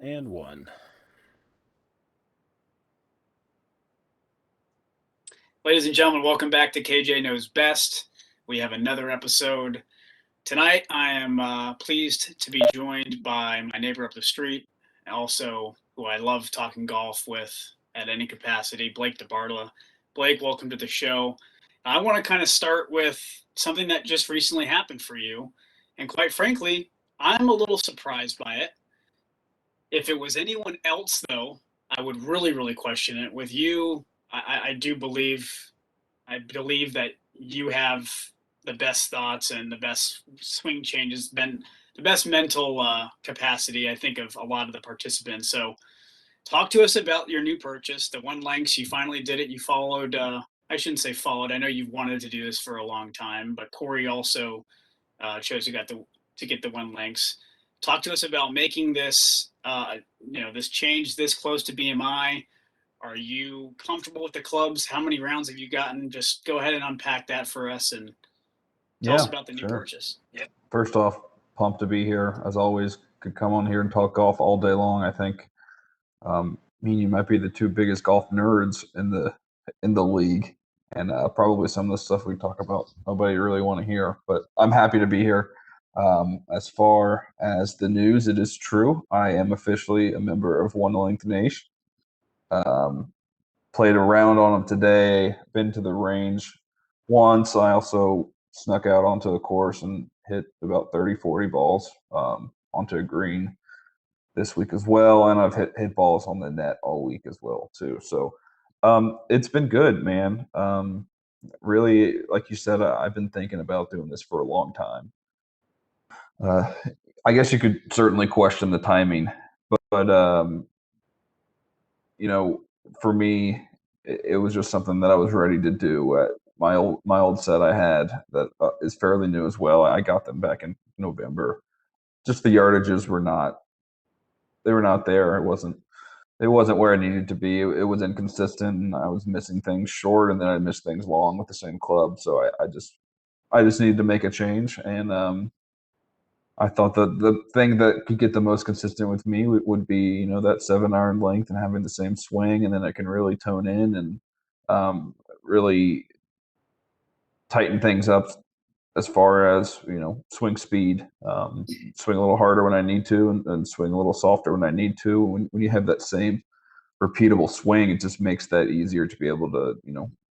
And one. Ladies and gentlemen, welcome back to KJ Knows Best. We have another episode. Tonight, I am pleased to be joined by my neighbor up the street, and also who I love talking golf with at any capacity, Blake DeBartolo. Blake, welcome to the show. I want to kind of start with something that just recently happened for you. And quite frankly, I'm a little surprised by it. If it was anyone else, though, I would really, really question it. With you, I do believe that you have the best thoughts and the best swing changes, been the best mental capacity, I think, of a lot of the participants. So, talk to us about your new purchase, the one lengths. You finally did it. You followed. I shouldn't say followed. I know you've wanted to do this for a long time, but Corey also chose to get the one lengths. Talk to us about making this, this change this close to BMI. Are you comfortable with the clubs? How many rounds have you gotten? Just go ahead and unpack that for us and tell us Yeah, about the new sure. purchase. Yeah. First off, pumped to be here. As always, could come on here and talk golf all day long. I think me and you might be the two biggest golf nerds in the league, and probably some of the stuff we talk about nobody really want to hear. But I'm happy to be here. As far as the news, it is true. I am officially a member of One Length Nation. Played around on them today. Been to the range once. I also snuck out onto the course and hit about 30, 40 balls onto a green this week as well. And I've hit balls on the net all week as well, too. So it's been good, man. Really, like you said, I've been thinking about doing this for a long time. I guess you could certainly question the timing, but for me, it was just something that I was ready to do. My old set I had that is fairly new as well. I got them back in November. Just the yardages were not there. It wasn't where I needed to be. It was inconsistent, and I was missing things short, and then I missed things long with the same club. So I just needed to make a change, and I thought that the thing that could get the most consistent with me would be, that 7-iron length and having the same swing, and then I can really tone in and really tighten things up as far as, swing speed, swing a little harder when I need to, and swing a little softer when I need to. When you have that same repeatable swing, it just makes that easier to be able to,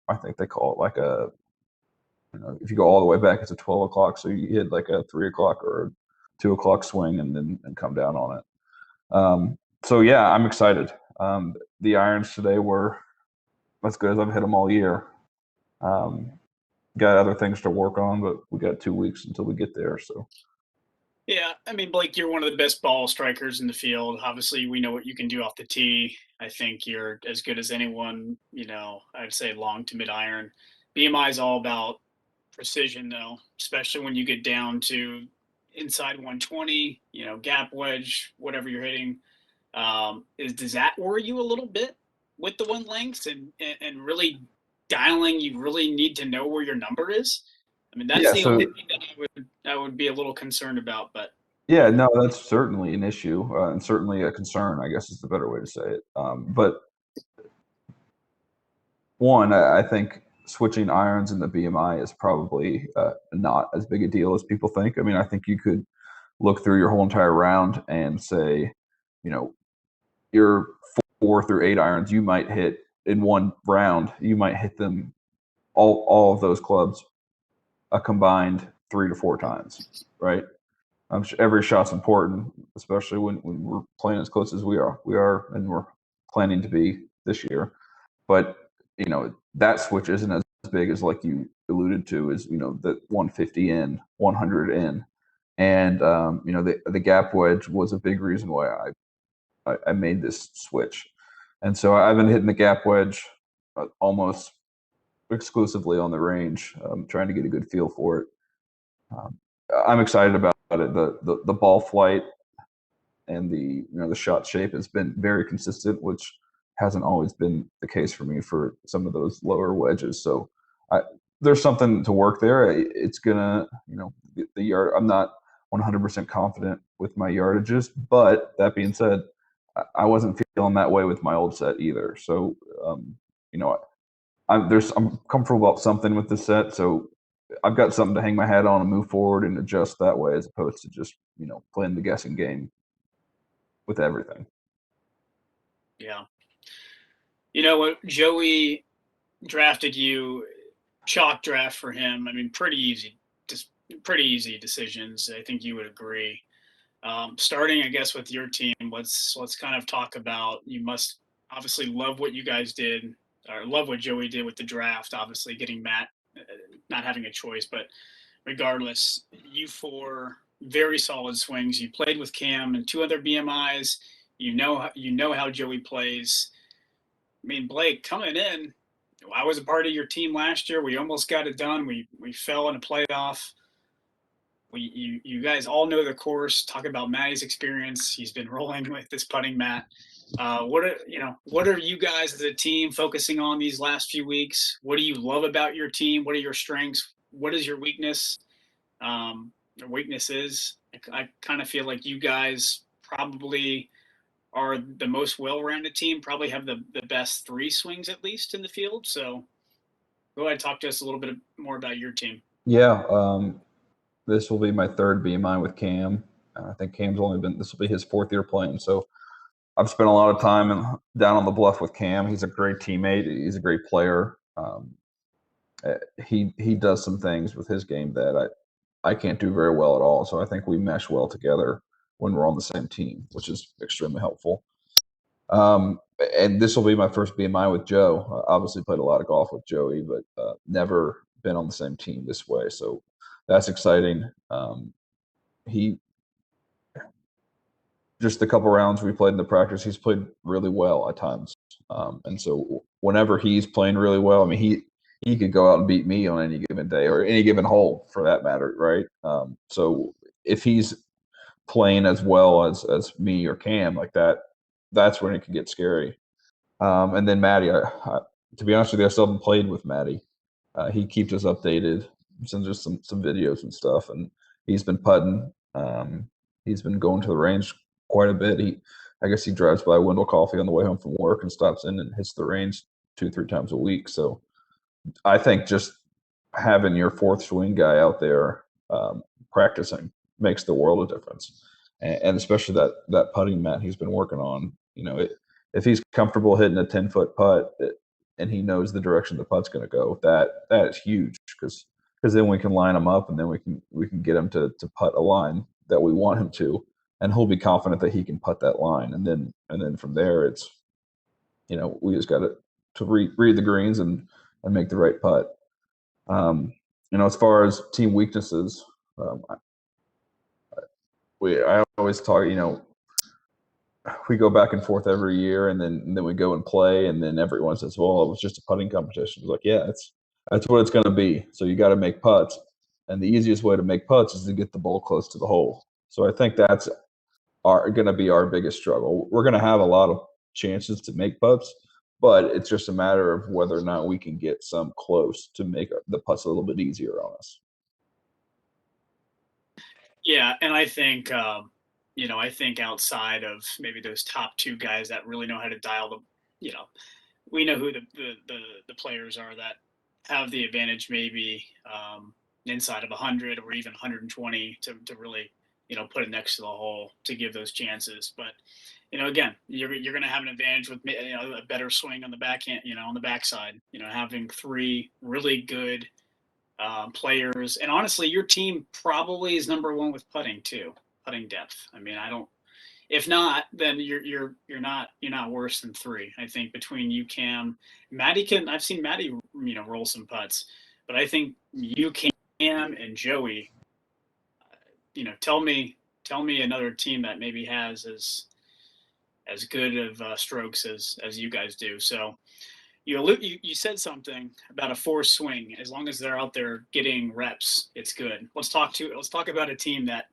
I think they call it like if you go all the way back, it's a 12 o'clock. So you hit like a 3 o'clock or a 2 o'clock swing and come down on it. So yeah, I'm excited. The irons today were as good as I've hit them all year. Got other things to work on, but we got 2 weeks until we get there. So Yeah, I mean, Blake, you're one of the best ball strikers in the field. Obviously, we know what you can do off the tee. I think you're as good as anyone, I'd say long to mid iron. BMI is all about precision, though, especially when you get down to inside 120, gap wedge, whatever you're hitting. Does that worry you a little bit with the one lengths and really dialing? You really need to know where your number is. I mean, that's yeah, the so only thing that I would be a little concerned about. But yeah, no, that's certainly an issue and certainly a concern, I guess is the better way to say it. But one, I think switching irons in the BMI is probably not as big a deal as people think. I mean, I think you could look through your whole entire round and say, your 4 through 8 irons you might hit in one round. You might hit them all of those clubs a combined 3 to 4 times, right? Every shot's important, especially when we're playing as close as we are, and we're planning to be this year. But that switch isn't as big as, like you alluded to, is the 150 in, 100 in, and the gap wedge was a big reason why I made this switch. And so I've been hitting the gap wedge almost exclusively on the range, trying to get a good feel for it. I'm excited about it. The ball flight and the shot shape has been very consistent, which hasn't always been the case for me for some of those lower wedges. So there's something to work there. It's gonna, the yard. I'm not 100% confident with my yardages, but that being said, I wasn't feeling that way with my old set either. So, you know, I'm comfortable about something with the set. So I've got something to hang my hat on and move forward and adjust that way, as opposed to just, playing the guessing game with everything. Yeah. You know what? Joey drafted you, chalk draft for him. I mean, just pretty easy decisions. I think you would agree. Starting, I guess, with your team, let's kind of talk about. You must obviously love what you guys did, or love what Joey did with the draft. Obviously, getting Matt, not having a choice, but regardless, you four very solid swings. You played with Cam and two other BMIs. You know how Joey plays. I mean, Blake coming in. I was a part of your team last year. We almost got it done. We fell in a playoff. You guys all know the course. Talk about Matty's experience. He's been rolling with this putting mat. What are you guys as a team focusing on these last few weeks? What do you love about your team? What are your strengths? What is your weakness? Your weaknesses. I kind of feel like you guys probably are the most well-rounded team. Probably have the best three swings at least in the field. So go ahead and talk to us a little bit more about your team. Yeah, this will be my third BMI with Cam. I think this will be his fourth year playing. So I've spent a lot of time down on the bluff with Cam. He's a great teammate. He's a great player. He does some things with his game that I can't do very well at all. So I think we mesh well together when we're on the same team, which is extremely helpful. And this will be my first BMI with Joe. Obviously played a lot of golf with Joey, but never been on the same team this way. So that's exciting. He just a couple rounds we played in the practice, he's played really well at times. And so whenever he's playing really well, I mean, he could go out and beat me on any given day or any given hole for that matter, right? So if he's playing as well as me or Cam like that, that's when it can get scary. And then Matty, to be honest with you, I still haven't played with Matty. He keeps us updated, sends us some videos and stuff, and he's been putting. He's been going to the range quite a bit. I guess he drives by Wendell Coffee on the way home from work and stops in and hits the range 2-3 times a week. So I think just having your fourth swing guy out there practicing makes the world of difference, and especially that putting mat he's been working on. If he's comfortable hitting a 10-foot putt and he knows the direction the putt's going to go, that is huge because then we can line him up and then we can get him to putt a line that we want him to, and he'll be confident that he can putt that line, and then from there it's we just got to read the greens and make the right putt. As far as team weaknesses, I always talk. We go back and forth every year, and then we go and play, and then everyone says, "Well, it was just a putting competition." It's like, yeah, that's what it's going to be. So you got to make putts, and the easiest way to make putts is to get the ball close to the hole. So I think that's going to be our biggest struggle. We're going to have a lot of chances to make putts, but it's just a matter of whether or not we can get some close to make the putts a little bit easier on us. Yeah, and I think outside of maybe those top two guys that really know how to dial the, we know who the players are that have the advantage maybe inside of 100 or even 120 to really put it next to the hole to give those chances. But again, you're going to have an advantage with a better swing on the backhand, on the backside. Having three really good players, and honestly, your team probably is number one with putting too, putting depth. I mean, I don't. If not, then you're not worse than three. I think between you, Cam, Matty can. I've seen Matty, roll some putts, but I think you, Cam, and Joey. Tell me another team that maybe has as good of strokes as you guys do. So you said something about a forced swing. As long as they're out there getting reps, it's good. Let's talk about a team that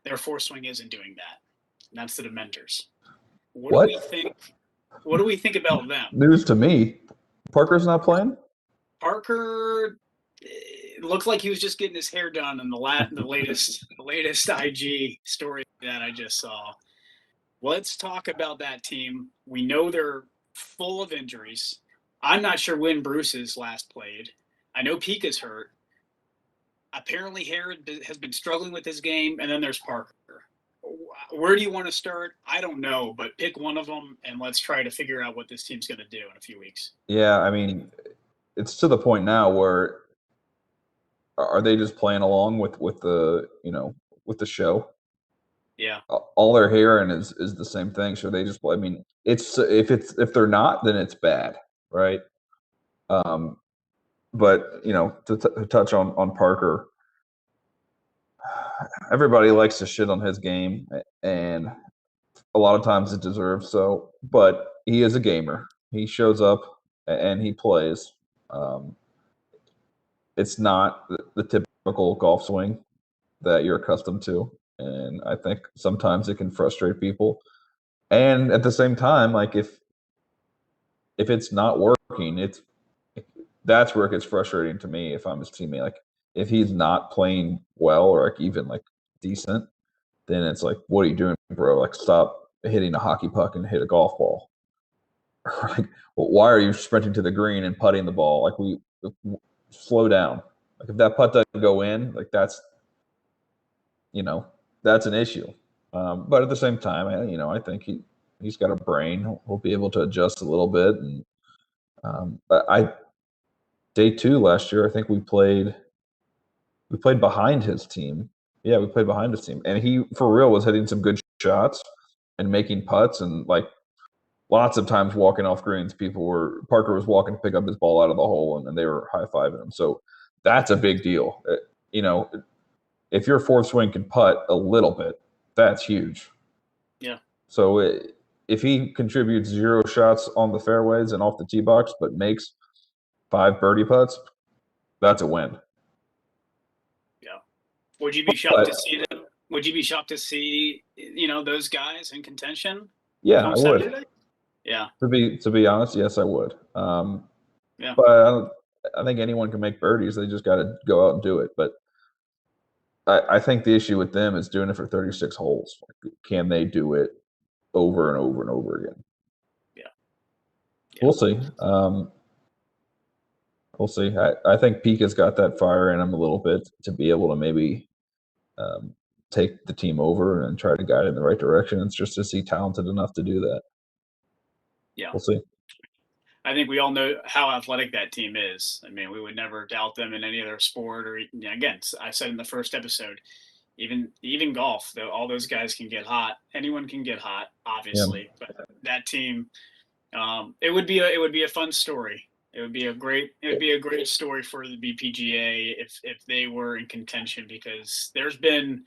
their forced swing isn't doing that. And that's the Dementors. What do What? we think? What do we think about them? News to me. Parker's not playing? Parker looked like he was just getting his hair done in the latest IG story that I just saw. let's talk about that team. We know they're full of injuries. I'm not sure when Bruce's last played. I know Pika's hurt. Apparently, Herod has been struggling with his game, and then there's Parker. Where do you want to start? I don't know, but pick one of them, and let's try to figure out what this team's going to do in a few weeks. Yeah, I mean, it's to the point now where are they just playing along with the with the show? Yeah. All they're hearing is the same thing. So they just, I mean, if they're not, then it's bad, right? But to touch on Parker, everybody likes to shit on his game, and a lot of times it deserves so. But he is a gamer. He shows up and he plays. Um, it's not the typical golf swing that you're accustomed to, and I think sometimes it can frustrate people. And at the same time, like if it's not working, that's where it gets frustrating to me if I'm his teammate. Like if he's not playing well or like even like decent, then it's like, what are you doing, bro? Like stop hitting a hockey puck and hit a golf ball. Like, well, why are you sprinting to the green and putting the ball? Like slow down. Like if that putt doesn't go in, like that's an issue. But at the same time, I think he's got a brain. He'll be able to adjust a little bit. And but day 2 last year, I think we played behind his team. Yeah, we played behind his team, and he for real was hitting some good shots and making putts, and like lots of times walking off greens, Parker was walking to pick up his ball out of the hole, and they were high fiving him. So that's a big deal. If your fourth swing can putt a little bit, that's huge. Yeah. So if he contributes 0 shots on the fairways and off the tee box, but makes 5 birdie putts, that's a win. Yeah. Would you be shocked to see them? Would you be shocked to see those guys in contention? Yeah, I would. Saturday? Yeah. To be honest, yes, I would. Yeah. But I think anyone can make birdies. They just got to go out and do it. But I think the issue with them is doing it for 36 holes. Like, can they do it over and over and over again? Yeah. We'll see. We'll see. I think Pika's got that fire in him a little bit to be able to maybe take the team over and try to guide it in the right direction. It's just is he talented enough to do that? Yeah. We'll see. I think we all know how athletic that team is. I mean, we would never doubt them in any other sport. Or again, I said in the first episode, even golf, though, all those guys can get hot. Anyone can get hot, obviously. Yeah. But that team, it would be a fun story. It would be a great story for the BPGA if they were in contention, because there's been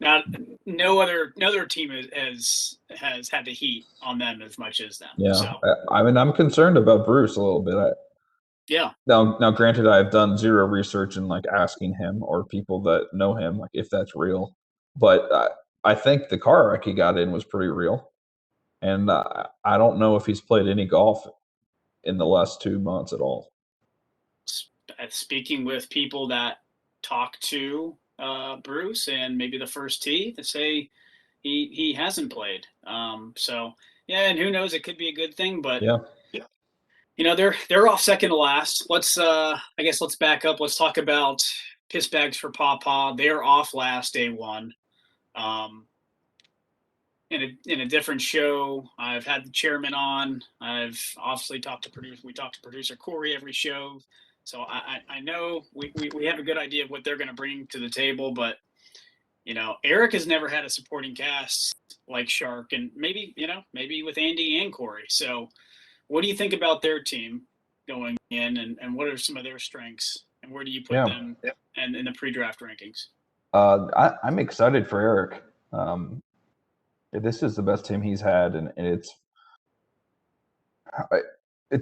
no other team has had the heat on them as much as them. Yeah, so. I mean, I'm concerned about Bruce a little bit. Yeah. Now, granted, I've done 0 research in like asking him or people that know him, like if that's real. But I think the car wreck he got in was pretty real, and I don't know if he's played any golf in the last 2 months at all. Speaking with people that talk to Bruce and maybe the first tee, to say he hasn't played. So yeah, and who knows? It could be a good thing, but yeah. They're off second to last. Let's back up. Let's talk about piss bags for Pawpaw. They're off last day 1. In a different show, I've had the chairman on. I've obviously talked to producer. We talk to producer Corey every show, so I know we have a good idea of what they're going to bring to the table. But Eric has never had a supporting cast like Shark, and maybe with Andy and Corey. So, what do you think about their team going in, and what are some of their strengths, and where do you put them and in the pre-draft rankings? I'm excited for Eric. This is the best team he's had, and it's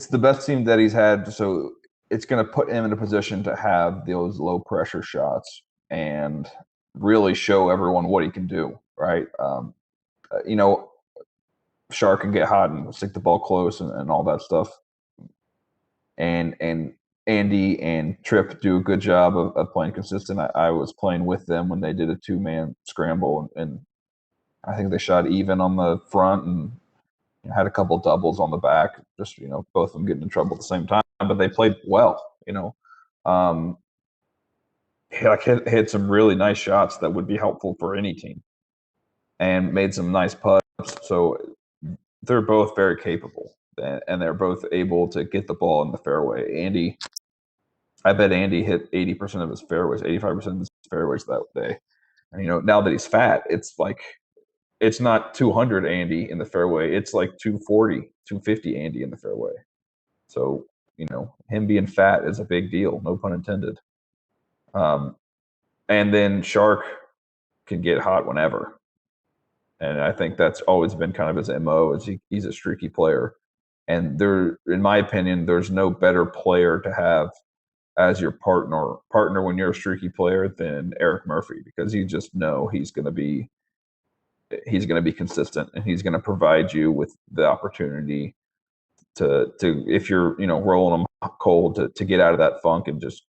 the best team that he's had. So it's going to put him in a position to have those low pressure shots and really show everyone what he can do. Right? Shark can get hot and stick the ball close and all that stuff. And Andy and Tripp do a good job of playing consistent. I was playing with them when they did a 2-man scramble, and I think they shot even on the front and had a couple doubles on the back. Just both of them getting in trouble at the same time, but they played well. He hit some really nice shots that would be helpful for any team, and made some nice putts. So they're both very capable, and they're both able to get the ball in the fairway. I bet Andy hit 80% of his fairways, 85% of his fairways that day. And now that he's fat, it's like it's not 200 Andy in the fairway. It's like 240, 250 Andy in the fairway. So, him being fat is a big deal, no pun intended. And then Shark can get hot whenever. And I think that's always been kind of his MO is he's a streaky player. And in my opinion, there's no better player to have as your partner when you're a streaky player than Eric Murphy, because you just know he's going to be consistent, and he's going to provide you with the opportunity to if you're rolling them cold to get out of that funk and just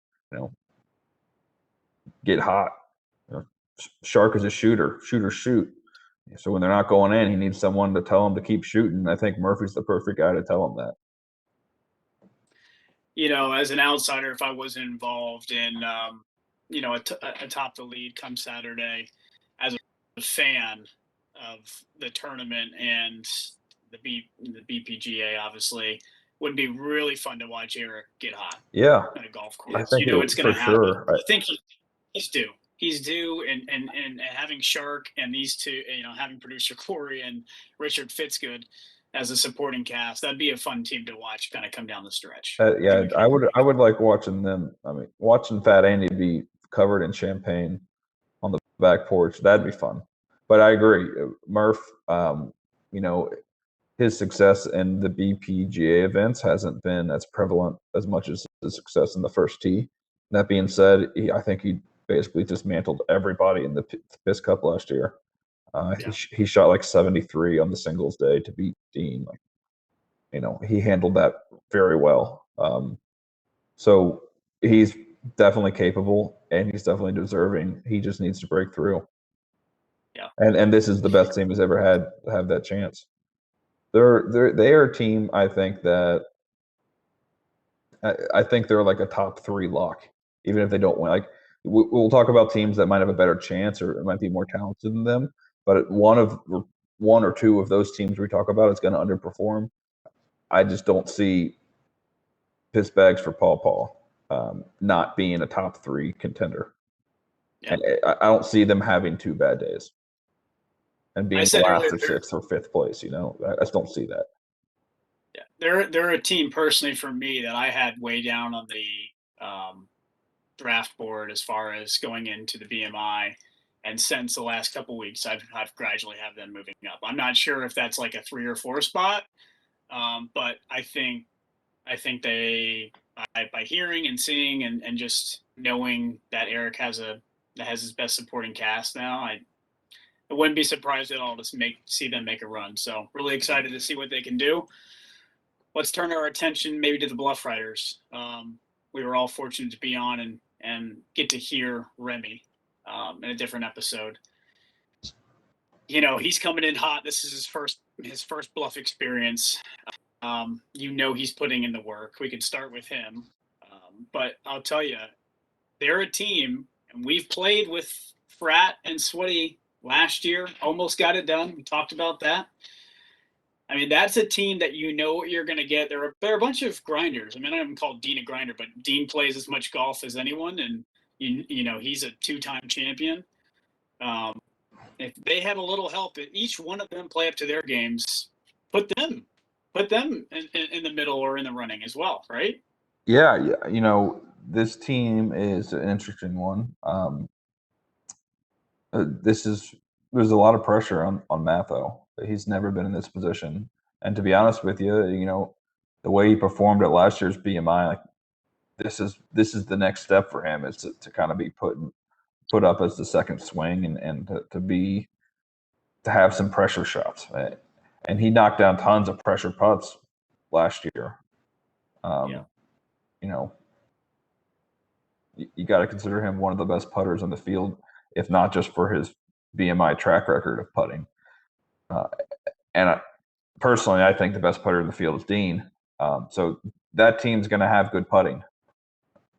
get hot. Shark is a shooter, shoot. So when they're not going in, he needs someone to tell him to keep shooting. I think Murphy's the perfect guy to tell him that. As an outsider, if I wasn't involved in, atop the lead come Saturday, as a fan of the tournament and the BPGA, obviously, would be really fun to watch Eric get hot. Yeah, on a golf course. I think it's going to happen. Sure. I think he's due. He's due, and having Shark and these two, having producer Corey and Richard Fitzgood as a supporting cast, that'd be a fun team to watch kind of come down the stretch. Yeah, I would like watching them. I mean, watching Fat Andy be covered in champagne on the back porch, that'd be fun. But I agree, Murph, his success in the BPGA events hasn't been as prevalent as much as his success in the first tee. That being said, I think he basically dismantled everybody in the PIS Cup last year. He shot like 73 on the singles day to beat Dean. He handled that very well. So he's definitely capable, and he's definitely deserving. He just needs to break through. Yeah. And this is the best team he's ever had to have that chance. They are a team, I think, that I think they're like a top 3 lock, even if they don't win. Like we'll talk about teams that might have a better chance or might be more talented than them, but one or two of those teams we talk about is going to underperform. I just don't see piss bags for Paul not being a top 3 contender. Yeah. And I don't see them having 2 bad days and being last or 6th or 5th place. I just don't see that. Yeah, they're a team personally for me that I had way down on the draft board as far as going into the BMI, and since the last couple of weeks, I've gradually have them moving up. I'm not sure if that's like a 3 or 4 spot, but I think they, by hearing and seeing and just knowing that Eric has his best supporting cast now, I wouldn't be surprised at all to see them make a run. So really excited to see what they can do. Let's turn our attention maybe to the Bluff Riders. We were all fortunate to be on and get to hear Remy in a different episode. He's coming in hot. This is his first Bluff experience. He's putting in the work. We could start with him. But I'll tell you, they're a team, and we've played with Frat and Sweaty last year. Almost got it done. We talked about that. I mean, that's a team that what you're going to get. They're a bunch of grinders. I mean, I haven't called Dean a grinder, but Dean plays as much golf as anyone, and he's a 2-time champion. If they have a little help, each one of them play up to their games, put them in the middle or in the running as well, right? Yeah. This team is an interesting one. There's a lot of pressure on Matho. He's never been in this position, and to be honest with you, the way he performed at last year's BMI, like this is the next step for him, is to kind of be put up as the second swing and to have some pressure shots. And he knocked down tons of pressure putts last year. You got to consider him one of the best putters in the field, if not just for his BMI track record of putting. Uh, and personally, I think the best putter in the field is Dean. So that team's going to have good putting.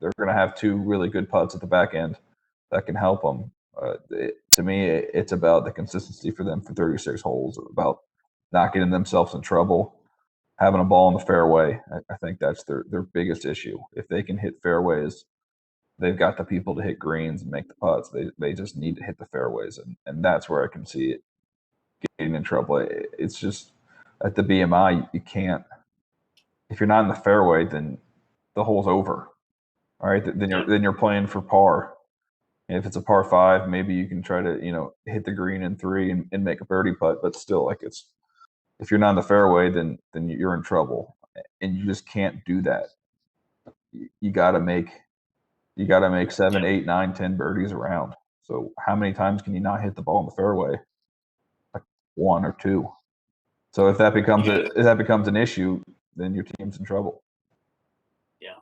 They're going to have two really good putts at the back end that can help them. To me, it's about the consistency for them for 36 holes, about not getting themselves in trouble, having a ball in the fairway. I think that's their biggest issue. If they can hit fairways, they've got the people to hit greens and make the putts. They just need to hit the fairways, and that's where I can see it getting in trouble. It's just at the BMI, you can't. If you're not in the fairway, then the hole's over. All right, then you're playing for par. And if it's a par five, maybe you can try to hit the green in three and make a birdie putt. But still, like if you're not in the fairway, then you're in trouble, and you just can't do that. You got to make 7, 8, 9, 10 birdies around. So how many times can you not hit the ball in the fairway? Like one or two. So if that becomes an issue, then your team's in trouble. Yeah.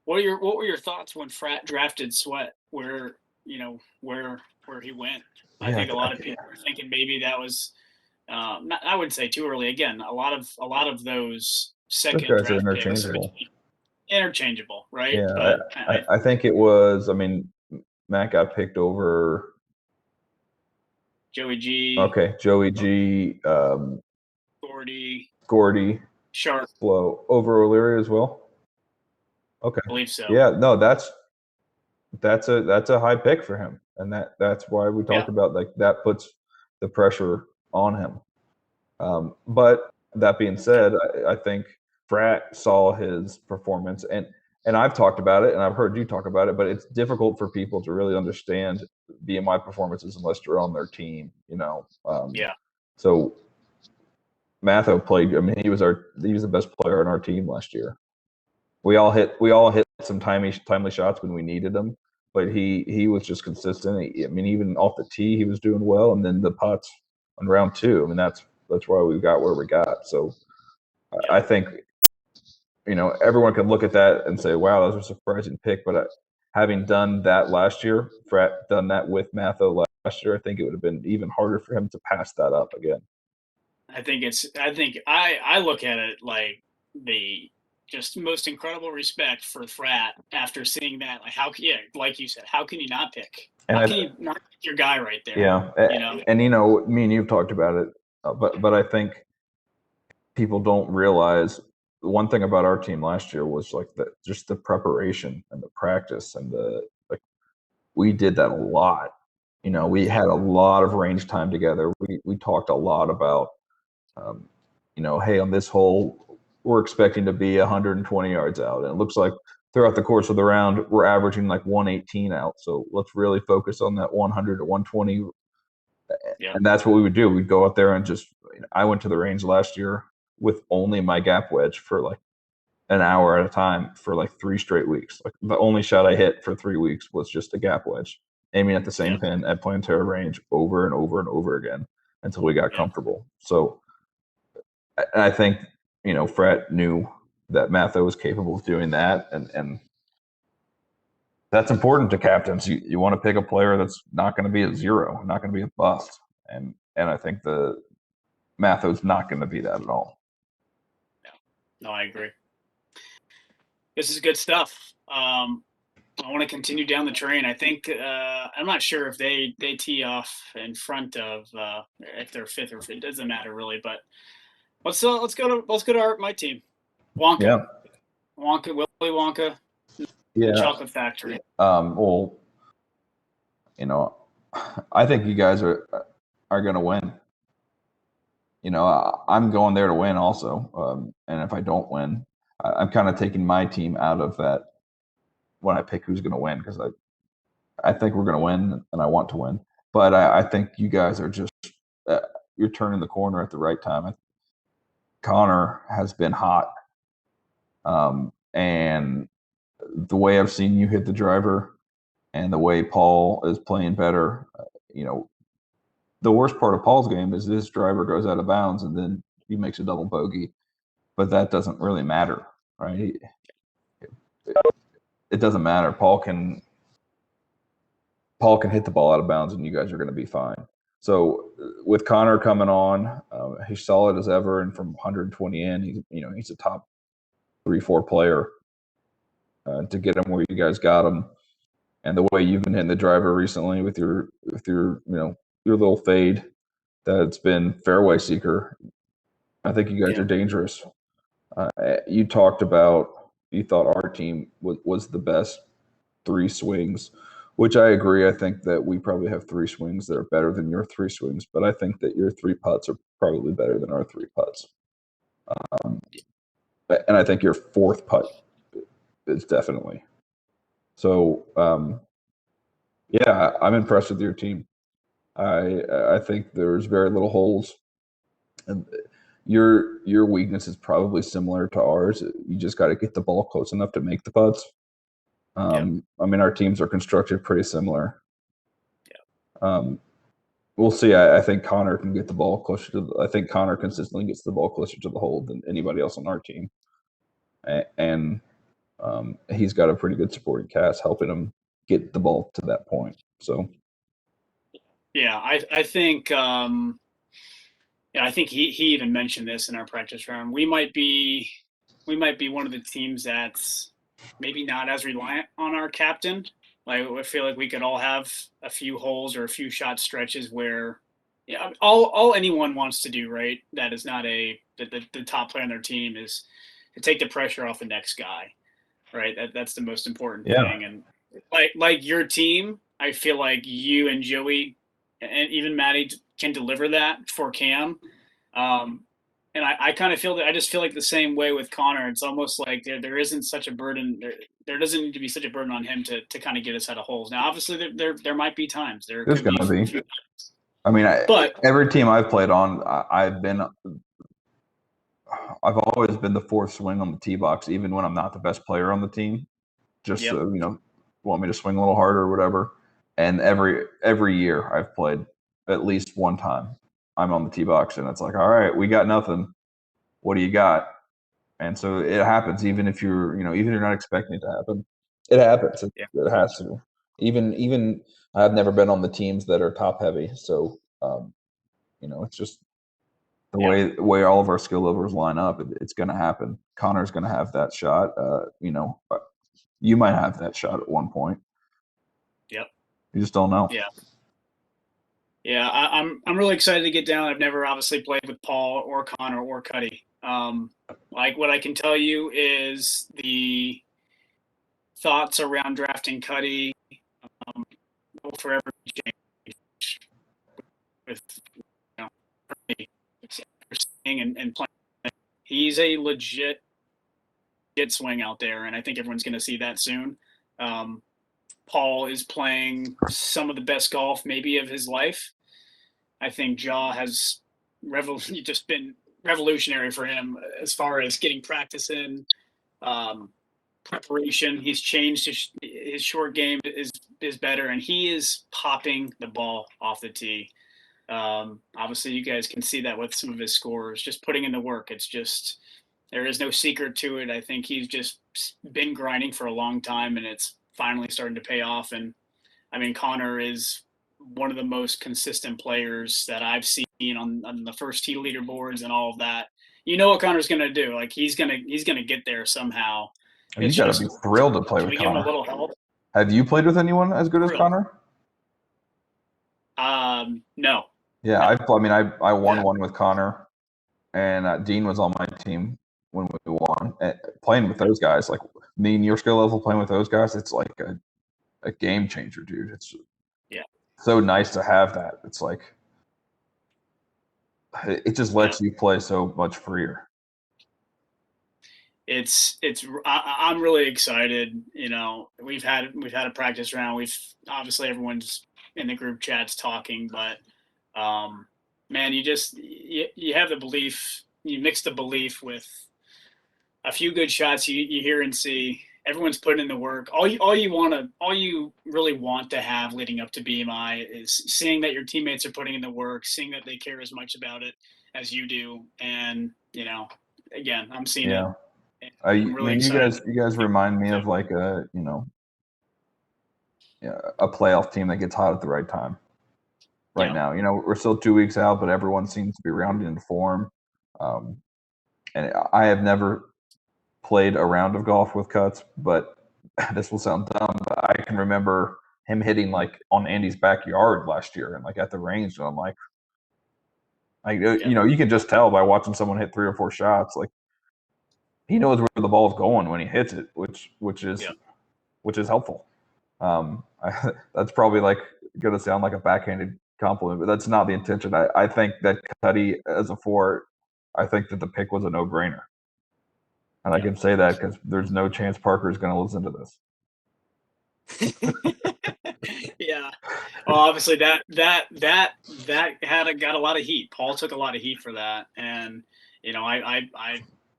What were your thoughts when Frat drafted Sweat? Where he went? I think a lot of people were thinking maybe that was I wouldn't say too early. Again, a lot of those second Those guys are draft picks are interchangeable, right? Yeah, But I think it was. I mean, Matt got picked over. Joey G. Okay, Joey G. Gordy, Sharp, Slow over O'Leary as well. Okay, I believe so. Yeah, no, that's a high pick for him, and that's why we talked about like that puts the pressure on him. But that being said, I think Frat saw his performance, and I've talked about it, and I've heard you talk about it, but it's difficult for people to really understand BMI performances unless you're on their team, So Matho played. I mean, he was the best player on our team last year. We all hit some timely shots when we needed them, but he was just consistent. I mean, even off the tee, he was doing well, and then the putts on round two. I mean, that's why we got where we got. So I think everyone can look at that and say, "Wow, that was a surprising pick." But having done that last year, Frat done that with Matho last year, I think it would have been even harder for him to pass that up again. I look at it like the just most incredible respect for Frat after seeing that. Like like you said, how can you not pick? How can you not pick your guy right there? Yeah, and me and you've talked about it, but I think people don't realize one thing about our team last year was like just the preparation and the practice and we did that a lot. We had a lot of range time together. We talked a lot about, hey, on this hole, we're expecting to be 120 yards out. And it looks like throughout the course of the round, we're averaging like 118 out. So let's really focus on that 100 to 120. Yeah. And that's what we would do. We'd go out there and I went to the range last year with only my gap wedge for like an hour at a time for like 3 straight weeks. Like the only shot I hit for 3 weeks was just a gap wedge, aiming at the same pin at Planterra range over and over and over again until we got comfortable. So I think, Fred knew that Matho was capable of doing that. And that's important to captains. You want to pick a player that's not going to be a zero, not going to be a bust. And I think Matho's not going to be that at all. No, I agree. This is good stuff. I want to continue down the train. I think I'm not sure if they tee off in front of if they're fifth or fifth. It doesn't matter really. But let's go to my team, Wonka. Yeah. Willy Wonka. Yeah. Chocolate Factory. Well, I think you guys are going to win. I'm going there to win also. And if I don't win, I'm kind of taking my team out of that when I pick who's going to win, because I think we're going to win and I want to win. But I think you guys are just you're turning the corner at the right time. Connor has been hot. And the way I've seen you hit the driver and the way Paul is playing better, the worst part of Paul's game is this driver goes out of bounds and then he makes a double bogey, but that doesn't really matter, right? It doesn't matter. Paul can hit the ball out of bounds and you guys are going to be fine. So with Connor coming on, he's solid as ever, and from 120 in, he's a top 3-4 player. To get him where you guys got him, and the way you've been hitting the driver recently with your your little fade, that's been fairway seeker. I think you guys are dangerous. You talked about you thought our team was the best 3 swings, which I agree. I think that we probably have 3 swings that are better than your 3 swings, but I think that your 3 putts are probably better than our 3 putts. And I think your 4th putt is definitely. So, yeah, I'm impressed with your team. I think there's very little holes, and your weakness is probably similar to ours. You just got to get the ball close enough to make the putts. I mean, our teams are constructed pretty similar. We'll see. I think Connor can get the ball closer to. I think Connor consistently gets the ball closer to the hole than anybody else on our team, and he's got a pretty good supporting cast helping him get the ball to that point. So, yeah, I think I think he even mentioned this in our practice round. We might be one of the teams that's maybe not as reliant on our captain. Like I feel like we could all have a few holes or a few shot stretches where all anyone wants to do, right? That is not the top player on their team is to take the pressure off the next guy, right? That's the most important thing. And like your team, I feel like you and Joey and even Maddie can deliver that for Cam. And I kind of feel that I just feel like the same way with Connor. It's almost like there isn't such a burden. There doesn't need to be such a burden on him to kind of get us out of holes. Now, obviously, there might be times. There there's could going be. to be. I mean, But every team I've played on, I've always been the 4th swing on the tee box, even when I'm not the best player on the team. Just so, want me to swing a little harder or whatever. And every year I've played at least one time, I'm on the tee box, and it's like, all right, we got nothing. What do you got? And so it happens, even if even if you're not expecting it to happen, it happens. It has to. Even I've never been on the teams that are top heavy, so it's just the way all of our skill levels line up. It's going to happen. Connor's going to have that shot. You might have that shot at one point. Yep. You just don't know. Yeah. Yeah, I'm really excited to get down. I've never obviously played with Paul or Connor or Cuddy. Like what I can tell you is the thoughts around drafting Cuddy will forever change with seeing and playing. He's a legit swing out there, and I think everyone's going to see that soon. Paul is playing some of the best golf maybe of his life. I think Jaw has just been revolutionary for him as far as getting practice in, preparation. He's changed his short game is better, and he is popping the ball off the tee. Obviously, you guys can see that with some of his scores. Just putting in the work. It's just there is no secret to it. I think he's just been grinding for a long time, and it's finally starting to pay off. And I mean, Connor is one of the most consistent players that I've seen on the first tee leaderboards and all of that. You know what Connor's going to do? Like he's gonna get there somehow. You got to be thrilled to play with Can we give him a Connor. little help? Have you played with anyone as good as Connor? No. Yeah, I won one with Connor, and Dean was on my team when we won. And playing with those guys, like me and your skill level, playing with those guys, it's like a game changer, dude. It's so nice to have that. It's like it just lets you play so much freer. I'm really excited. We've had a practice round. We've obviously everyone's in the group chats talking, but man, you have the belief. You mix the belief with a few good shots you hear and see. Everyone's putting in the work. All you really want to have leading up to BMI is seeing that your teammates are putting in the work, seeing that they care as much about it as you do, and again, I'm seeing it. I'm really excited. You guys remind me of like a playoff team that gets hot at the right time, right now. You know, we're still 2 weeks out, but everyone seems to be rounding into form. And I have never played a round of golf with Cuts, but this will sound dumb, but I can remember him hitting like on Andy's backyard last year and like at the range, and I'm like, you know, you can just tell by watching someone hit 3 or 4 shots, like he knows where the ball's going when he hits it, which is helpful. That's probably like going to sound like a backhanded compliment, but that's not the intention. I think that Cuddy as a 4, I think that the pick was a no-brainer. And I can say that because there's no chance Parker is going to listen to this. Yeah. Well, obviously that got a lot of heat. Paul took a lot of heat for that, and you know, I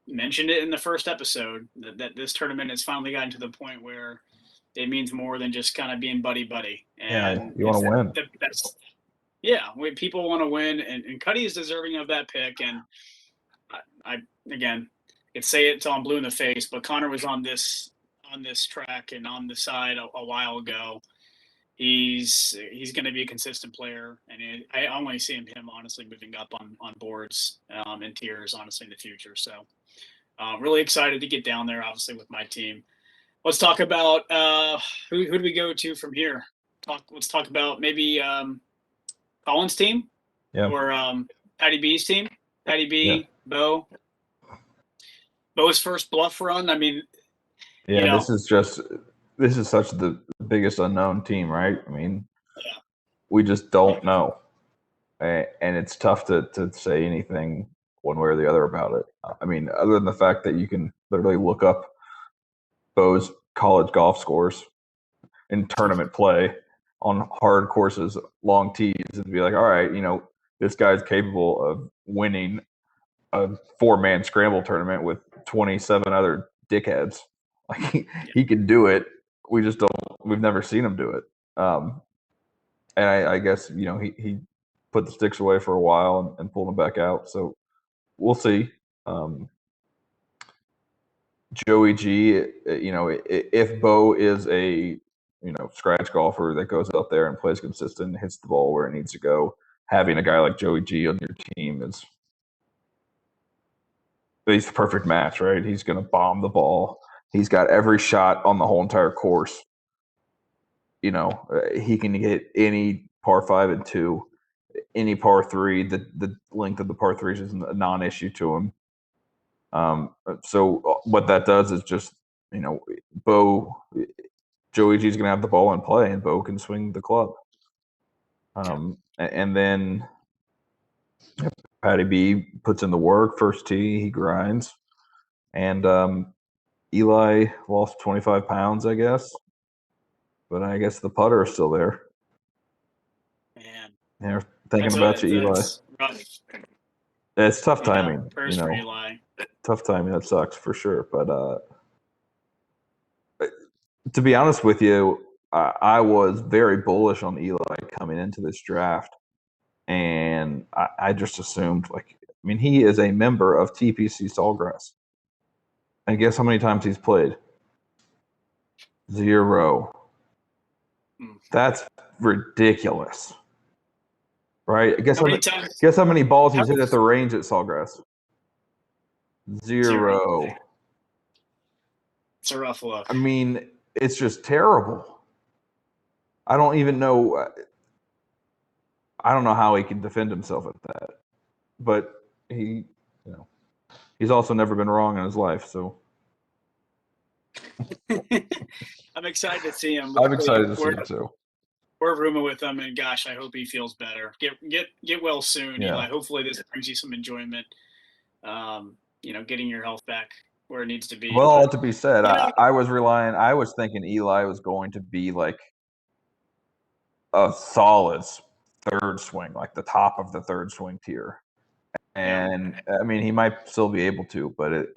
mentioned it in the first episode that this tournament has finally gotten to the point where it means more than just kind of being buddy. And yeah, you want to win. When people want to win, and Cuddy is deserving of that pick. And I again, could say it till I'm blue in the face, but Connor was on this track and on the side a while ago. He's going to be a consistent player, and I only see him honestly moving up on boards and tiers honestly in the future. So really excited to get down there, obviously with my team. Let's talk about who do we go to from here? Let's talk about maybe Colin's team or Patty B's team. Patty B, Bo. Bo's first bluff run. I mean, yeah, you know, this is such the biggest unknown team, right? I mean, we just don't know, and it's tough to say anything one way or the other about it. I mean, other than the fact that you can literally look up Bo's college golf scores in tournament play on hard courses, long tees, and be like, all right, you know, this guy's capable of winning a 4-man scramble tournament with 27 other dickheads. Like he can do it. We just don't. We've never seen him do it. And I guess, you know, he put the sticks away for a while and pulled them back out. So we'll see. Joey G, you know, if Bo is a, you know, scratch golfer that goes out there and plays consistent, hits the ball where it needs to go, having a guy like Joey G on your team he's the perfect match, right? He's going to bomb the ball. He's got every shot on the whole entire course. You know, he can hit any par 5 and 2, any par 3. The length of the par 3s is a non-issue to him. So what that does is just, you know, Joey G's going to have the ball in play, and Bo can swing the club. And then Patty B puts in the work, first tee, he grinds. And Eli lost 25 pounds, I guess. But I guess the putter is still there. Man. They're thinking about you, Eli. Rough. It's tough timing. Prayers for Eli. Tough timing. That sucks for sure. But to be honest with you, I was very bullish on Eli coming into this draft. And I just assumed, like, I mean, he is a member of TPC Sawgrass. And guess how many times he's played? 0. That's ridiculous. Right? Guess how many balls he's hit at the range at Sawgrass? 0. It's a rough look. I mean, it's just terrible. I don't even know. I don't know how he can defend himself at that. But he, you know, he's also never been wrong in his life. So I'm excited to see him. I'm excited to see him too. We're rooming with him, and gosh, I hope he feels better. Get well soon, Eli. Hopefully, this brings you some enjoyment. You know, getting your health back where it needs to be. Well, to be said, I was thinking Eli was going to be like a solid third swing, like the top of the third swing tier. And I mean, he might still be able to, but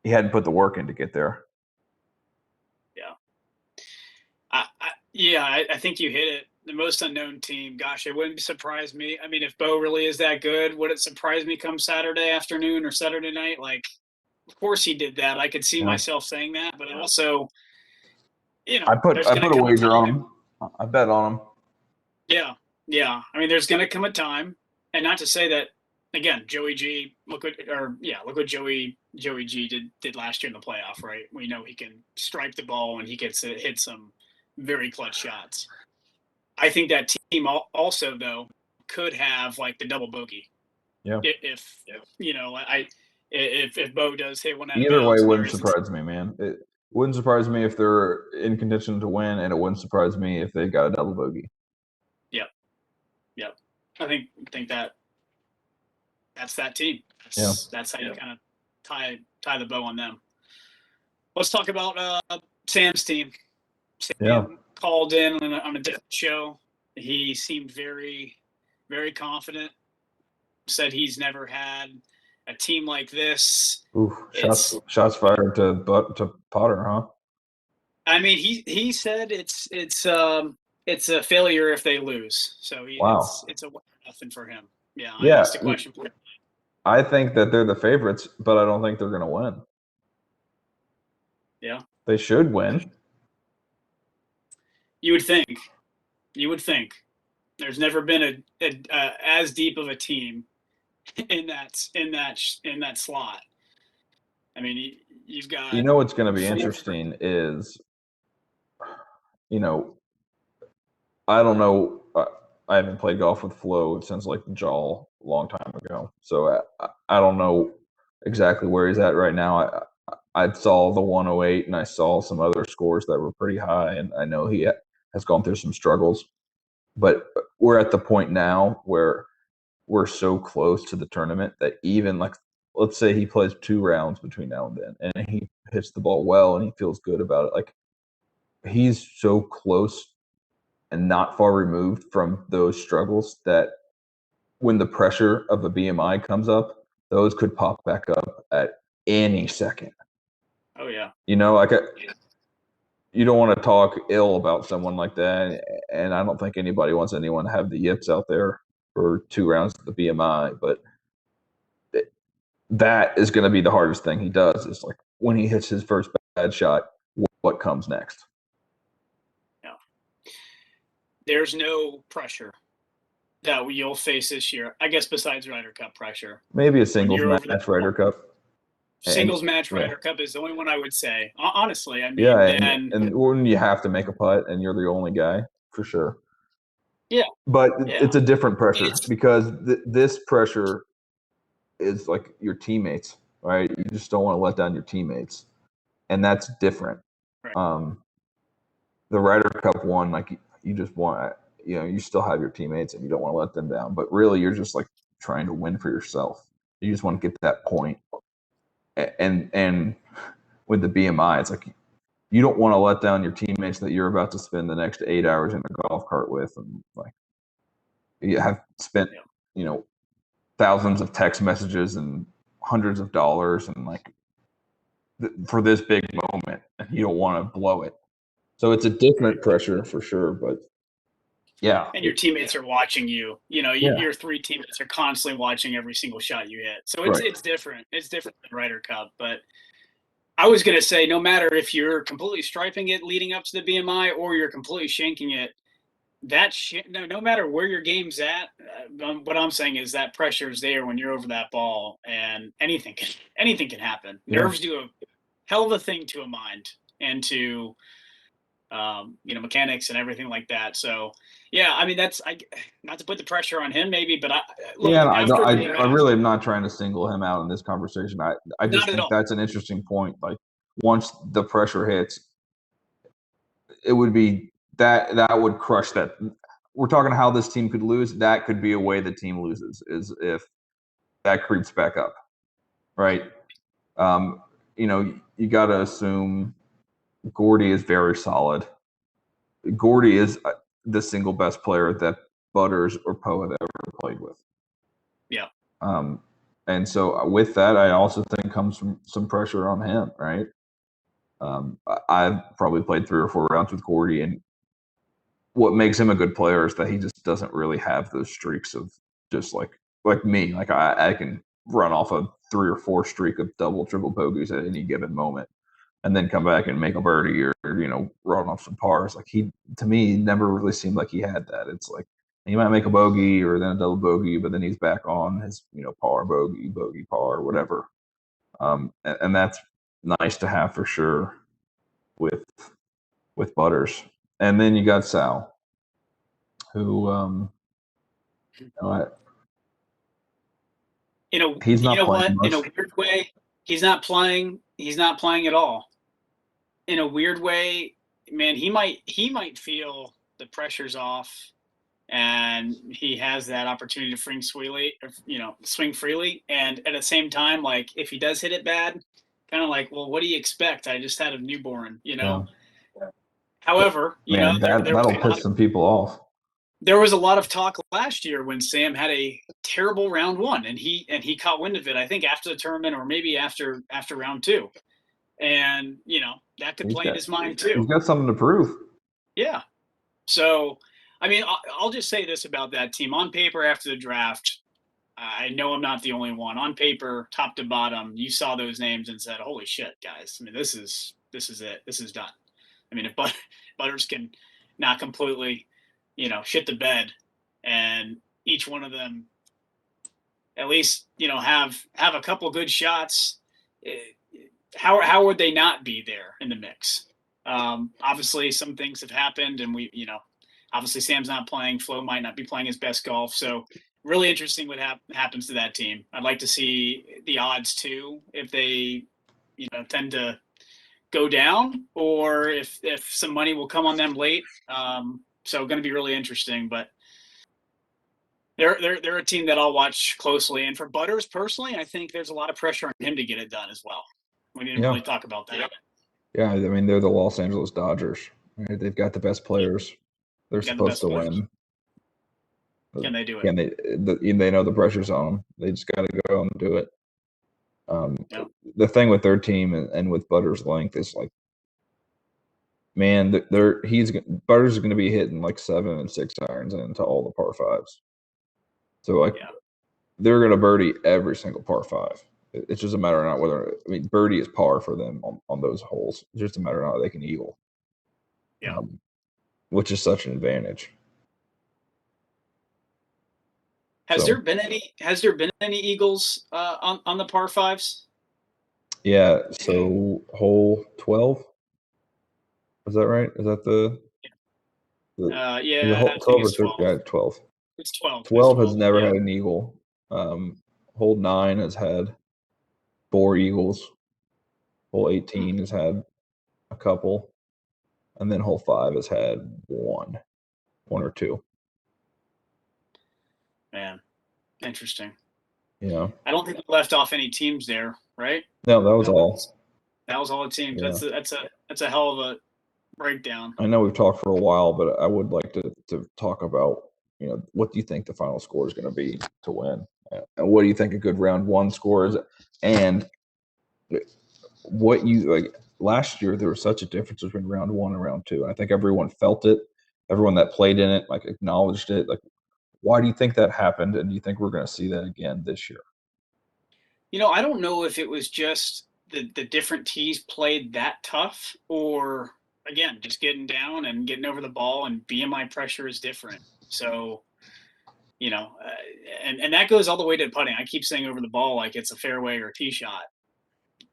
he hadn't put the work in to get there. Yeah. I think you hit it. The most unknown team. Gosh, it wouldn't surprise me. I mean, if Bo really is that good, would it surprise me come Saturday afternoon or Saturday night? Like, of course he did that. I could see myself saying that, but also, you know, I put a wager on him. I bet on him. Yeah. Yeah, I mean, there's going to come a time, and not to say that again, Joey G. Look what Joey G did last year in the playoff, right? We know he can strike the ball and he gets to hit some very clutch shots. I think that team also though could have like the double bogey Yeah. if you know if Bo does hit one out of Either way bounds and wouldn't there's surprise me, man. It wouldn't surprise me if they're in contention to win, and it wouldn't surprise me if they got a double bogey. Yep. I think that's that team. Yeah. That's how you kind of tie the bow on them. Let's talk about Sam's team. Yeah. Sam called in on a different show. He seemed very confident. Said he's never had a team like this. Oof, shots fired to Potter, huh? I mean, he said it's a failure if they lose. So Wow. it's a nothing for him. Yeah, I Yeah, asked a question for him. I think that they're the favorites, but I don't think they're going to win. Yeah, They should win. you would think. You would think. There's never been a as deep of a team in that slot. I mean, you've got. You know what's going to be interesting is, you know, I don't know. I haven't played golf with Flo since like the Jaw a long time ago, so I don't know exactly where he's at right now. I saw the 108 and I saw some other scores that were pretty high, and I know he has gone through some struggles. But we're at the point now where we're so close to the tournament that even like, let's say he plays 2 rounds between now and then, and he hits the ball well and he feels good about it. Like, he's so close and not far removed from those struggles that when the pressure of a BMI comes up, those could pop back up at any second. Oh yeah. You know, like you don't want to talk ill about someone like that, and I don't think anybody wants anyone to have the yips out there for 2 rounds of the BMI. But that is going to be the hardest thing he does. Is like when he hits his first bad shot, what comes next? Yeah. There's no pressure that you'll face this year, I guess, besides Ryder Cup pressure. Maybe a singles match Ryder Cup. Singles match Ryder Cup is the only one I would say. Honestly, I mean, yeah, and when you have to make a putt and you're the only guy, for sure. Yeah, but it's a different pressure because this pressure is like your teammates, right? You just don't want to let down your teammates, and that's different. Right. The Ryder Cup one, like you just want, you still have your teammates and you don't want to let them down, but really you're just like trying to win for yourself. You just want to get that point. And with the BMI, it's like you don't want to let down your teammates that you're about to spend the next 8 hours in a golf cart with, and like you have spent, thousands of text messages and hundreds of dollars and like for this big moment, and you don't want to blow it. So it's a different pressure for sure, but yeah. And your teammates are watching you. Your 3 teammates are constantly watching every single shot you hit. So it's different. It's different than Ryder Cup. But I was going to say, no matter if you're completely striping it leading up to the BMI or you're completely shanking it, no matter where your game's at, what I'm saying is that pressure is there when you're over that ball, and anything can happen. Yeah. Nerves do a hell of a thing to a mind and to mechanics and everything like that. So yeah, I mean that's not to put the pressure on him maybe, but I really am not trying to single him out in this conversation. I just think that's an interesting point. Like once the pressure hits, it would be that would crush that. We're talking how this team could lose. That could be a way the team loses, is if that creeps back up, right? You got to assume Gordy is very solid. Gordy is the single best player that Butters or Poe have ever played with. Yeah. And so with that, I also think comes some pressure on him, right? I've probably played 3 or 4 rounds with Gordy, and what makes him a good player is that he just doesn't really have those streaks of just like me. Like I can run off a 3 or 4 streak of double, triple bogeys at any given moment, and then come back and make a birdie or run off some pars. Like to me, never really seemed like he had that. It's like He might make a bogey or then a double bogey, but then he's back on his, par, bogey, bogey, par, whatever. And that's nice to have for sure with Butters. And then you got Sal, who he's You not know playing what? In a much. weird way, he's not playing. He's not playing at all. In a weird way, man, he might feel the pressure's off, and he has that opportunity to swing freely. And at the same time, like if he does hit it bad, kind of like, well, what do you expect? I just had a newborn. Yeah. However, Man, that'll piss some people off. There was a lot of talk last year when Sam had a terrible round one, and he caught wind of it. I think after the tournament, or maybe after round two, and that could play in his mind too. He's got something to prove. Yeah. So, I mean, I'll just say this about that team. On paper, after the draft, I know I'm not the only one. On paper, top to bottom, you saw those names and said, "Holy shit, guys! I mean, this is it. This is done." I mean, if Butters can not completely, shit the bed, and each one of them at least, have a couple good shots, how would they not be there in the mix? Obviously, some things have happened, and obviously Sam's not playing. Flo might not be playing his best golf, so really interesting what happens to that team. I'd like to see the odds too, if they, tend to go down, or if some money will come on them late. So going to be really interesting, but they're a team that I'll watch closely. And for Butters personally, I think there's a lot of pressure on him to get it done as well. We didn't really talk about that. Yeah, I mean they're the Los Angeles Dodgers. Right? They've got the best players. They're supposed to win. Can they do it? And they know the pressure's on them. They just got to go and do it. The thing with their team and with Butters' length is like, man, Butters is going to be hitting like 7 and 6 irons into all the par fives. So they're going to birdie every single par five. It's just a matter of not whether birdie is par for them on those holes. It's just a matter of how they can eagle. Yeah. Which is such an advantage. Has there been any eagles on the par fives? Yeah. So hole 12. Is that right? Is that the Yeah, whole, I 12 think or it's 12. 13? Yeah, 12. It's 12. 12 has never had an eagle. Hole 9 has had 4 eagles. Hole 18 has had a couple. And then hole 5 has had one or two. Man, interesting. Yeah. I don't think we left off any teams there, right? No, that was all. That was all the teams. Yeah. That's a hell of a breakdown. I know we've talked for a while, but I would like to talk about, what do you think the final score is going to be to win? And what do you think a good round one score is? And what you like last year, there was such a difference between round one and round two. And I think everyone felt it. Everyone that played in it, like, acknowledged it. Like, why do you think that happened? And do you think we're going to see that again this year? I don't know if it was just the different tees played that tough, or again, just getting down and getting over the ball, and BMI pressure is different. So, and that goes all the way to putting. I keep saying over the ball like it's a fairway or a tee shot.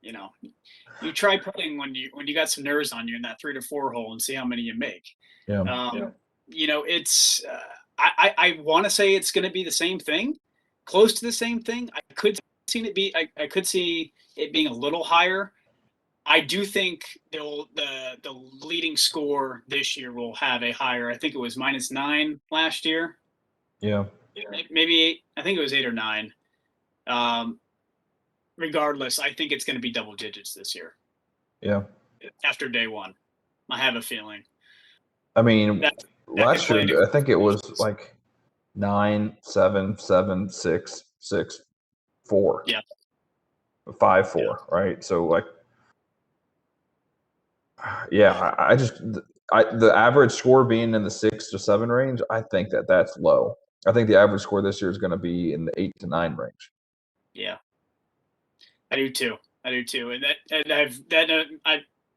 You try putting when you got some nerves on you in that 3 to 4 hole and see how many you make. Yeah. It's I want to say it's going to be the same thing, close to the same thing. I could see it being a little higher. I do think the leading score this year will have a higher. I think it was -9 last year. Yeah. Maybe 8. I think it was 8 or 9. Regardless, I think it's going to be double digits this year. Yeah. After day one, I have a feeling. I mean, last year I think it was like 9, 7, 7, 6, 6, 4. Yeah. 5, 4. Yeah. Right. So like, yeah, I just the average score being in the 6 to 7 range, I think that's low. I think the average score this year is going to be in the 8 to 9 range. Yeah, I do too. And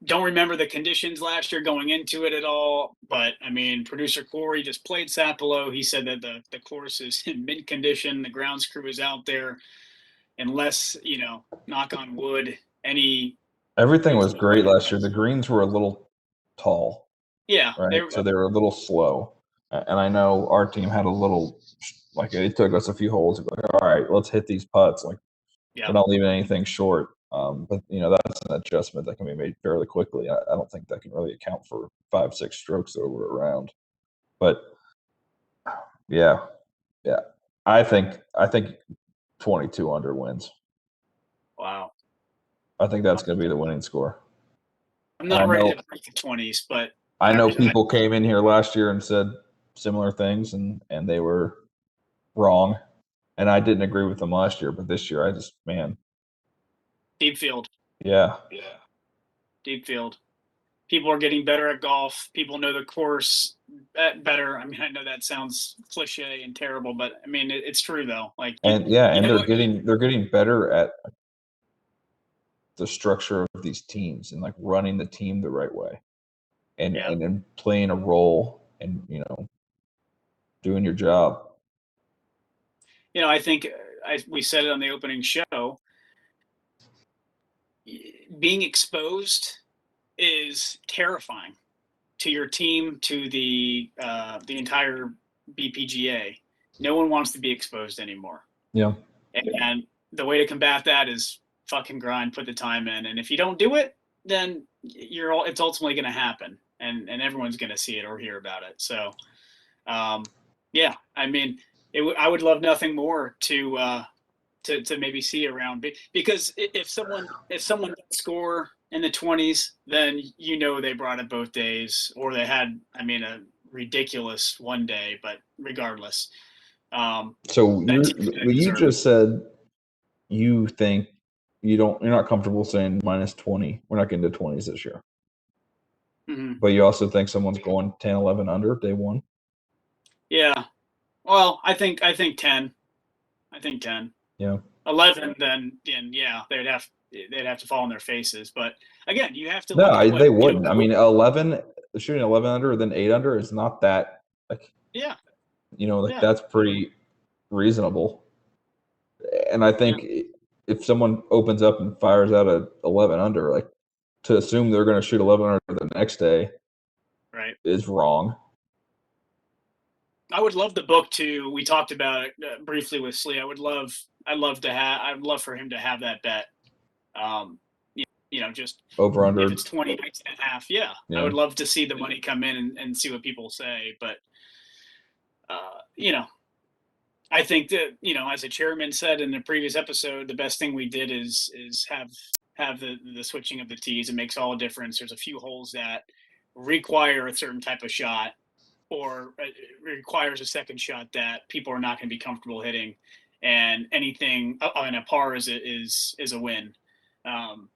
don't remember the conditions last year going into it at all, but I mean, producer Corey just played Sapelo. He said that the course is in mint condition. The grounds crew is out there, unless, knock on wood, any Everything goes was great bad. last year. The greens were a little tall, Yeah, right? So they were a little slow. And I know our team had a little, like, it took us a few holes. Like, all right, let's hit these putts. Like, yeah. we're not leaving anything short. But that's an adjustment that can be made fairly quickly. I don't think that can really account for 5-6 strokes over a round. But yeah, I think 22 under wins. Wow. I think that's going to be the winning score. I'm And not ready to break the 20s, but I know people came in here last year and said similar things, and they were wrong. And I didn't agree with them last year, but this year deep field. Yeah. Deep field. People are getting better at golf. People know the course better. I mean, I know that sounds cliche and terrible, but I mean, it's true though. Like, And they're getting better at the structure of these teams and like running the team the right way, and then playing a role and doing your job. I think we said it on the opening show. Being exposed is terrifying to your team, to the entire BPGA. No one wants to be exposed anymore. Yeah. And the way to combat that is fucking grind, put the time in, and if you don't do it, then it's ultimately going to happen, and everyone's going to see it or hear about it. So, yeah, I mean, I would love nothing more to maybe see around, because if someone does score in the 20s, then they brought it both days, or they had, I mean, a ridiculous one day, but regardless. So you just said you think you're not comfortable saying -20. We're not getting to 20s this year. Mm-hmm. But you also think someone's going 10, 11 under day one? Yeah. Well, I think 10. I think 10. Yeah. 11, then yeah, they'd have to fall on their faces. But again, you have to No, look at they wouldn't. I mean, shooting 11 under, then 8 under is not that, like, yeah, that's pretty reasonable. And I think if someone opens up and fires out a 11 under, like, to assume they're going to shoot 11 under the next day, right, is wrong. I would love the book too. We talked about it briefly with Slee. I'd love for him to have that bet. Just over under. If it's 20 nights and a half, yeah, I would love to see the money come in and see what people say. But I think that, as the chairman said in the previous episode, the best thing we did is have the switching of the tees. It makes all the difference. There's a few holes that require a certain type of shot, or requires a second shot that people are not going to be comfortable hitting, and anything on a par is a win.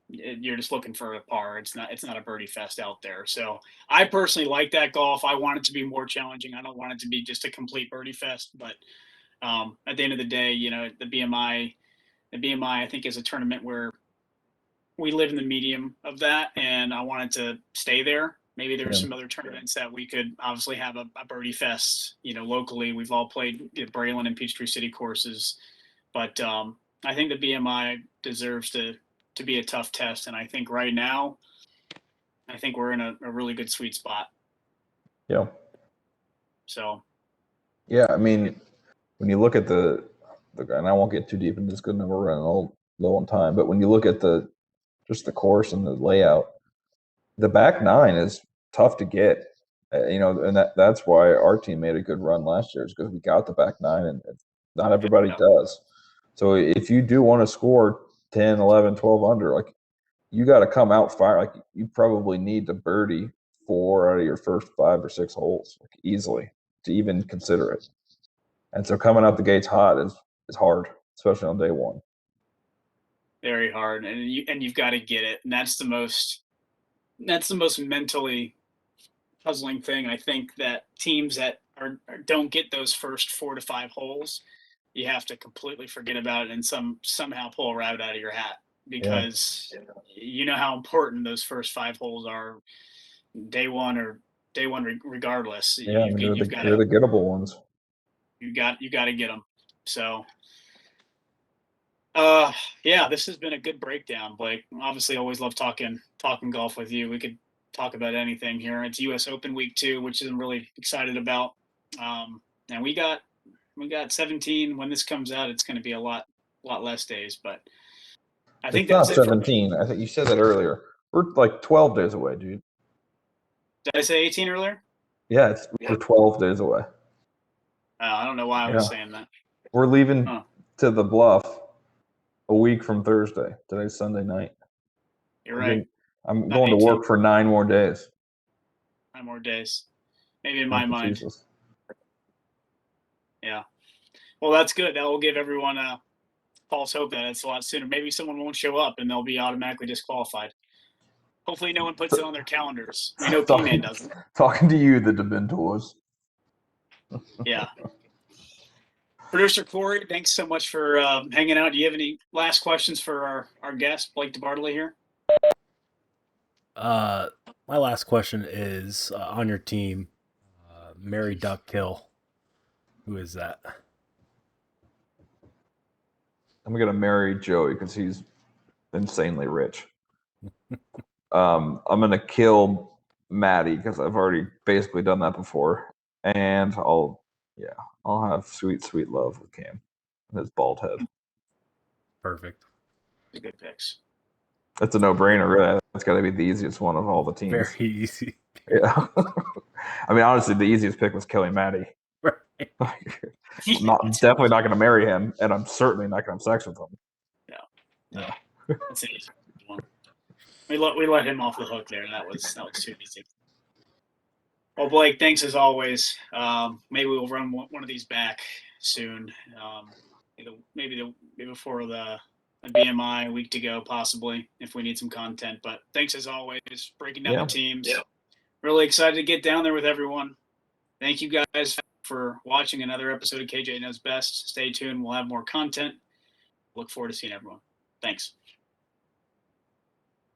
You're just looking for a par. It's not a birdie fest out there. So I personally like that golf. I want it to be more challenging. I don't want it to be just a complete birdie fest, but at the end of the day, the BMI, I think, is a tournament where we live in the medium of that, and I wanted to stay there. Maybe there's some other tournaments that we could obviously have a birdie fest, locally. We've all played Braylon and Peachtree City courses, but I think the BMI deserves to be a tough test, and I think right now, I think we're in a really good sweet spot. Yeah. So. Yeah, I mean, when you look at the and I won't get too deep into this good number, running all low on time, but when you look at just the course and the layout, the back nine is tough to get, and that's why our team made a good run last year, is because we got the back nine, and not everybody does. So if you do want to score 10, 11, 12 under, like, you got to come out fire. Like, you probably need to birdie 4 out of your first 5 or 6 holes, like, easily, to even consider it. And so coming out the gates hot is hard, especially on day one. Very hard, and you've got to get it, and that's the most mentally puzzling thing. I think that teams that don't get those first 4 to 5 holes, you have to completely forget about it and somehow pull a rabbit out of your hat. because you know how important those first 5 holes are, day one regardless. Yeah, I mean, You've got they're the gettable ones. you got to get them. So yeah, this has been a good breakdown, Blake. Obviously, always love talking golf with you. We could talk about anything here. It's U.S. Open week 2, which I'm really excited about. And we got 17. When this comes out, it's going to be a lot less days. But I think It's not that's it for me. 17. I think you said that earlier. We're like 12 days away, dude. Did I say 18 earlier? Yeah, we're 12 days away. I don't know why I was saying that. We're leaving to the Bluff a week from Thursday. Today's Sunday night. You're right. I'm going to work for 9 more days. 9 more days. Maybe in my mind. Jesus. Yeah. Well, that's good. That will give everyone a false hope that it's a lot sooner. Maybe someone won't show up and they'll be automatically disqualified. Hopefully no one puts it on their calendars. We know P-Man doesn't. Talking to you, the Dementors. Yeah. Producer Corey, thanks so much for hanging out. Do you have any last questions for our guest, Blake DeBartoli here? My last question is on your team, Mary Duck Kill. Who is that? I'm going to marry Joey because he's insanely rich. I'm going to kill Maddie because I've already basically done that before. And I'll have sweet love with Cam and his bald head. Perfect. Good picks. That's a no-brainer, really. That's got to be the easiest one of all the teams. Very easy. Yeah. I mean, honestly, the easiest pick was killing Maddie. Right. Definitely not going to marry him, and I'm certainly not going to have sex with him. Yeah. That's an easy one. We let him off the hook there. That was too easy. Well, Blake, thanks as always. Maybe we'll run one of these back soon. Maybe before the BMI, a week to go, possibly, if we need some content. But thanks as always, breaking down the teams. Yeah. Really excited to get down there with everyone. Thank you guys for watching another episode of KJ Knows Best. Stay tuned. We'll have more content. Look forward to seeing everyone. Thanks.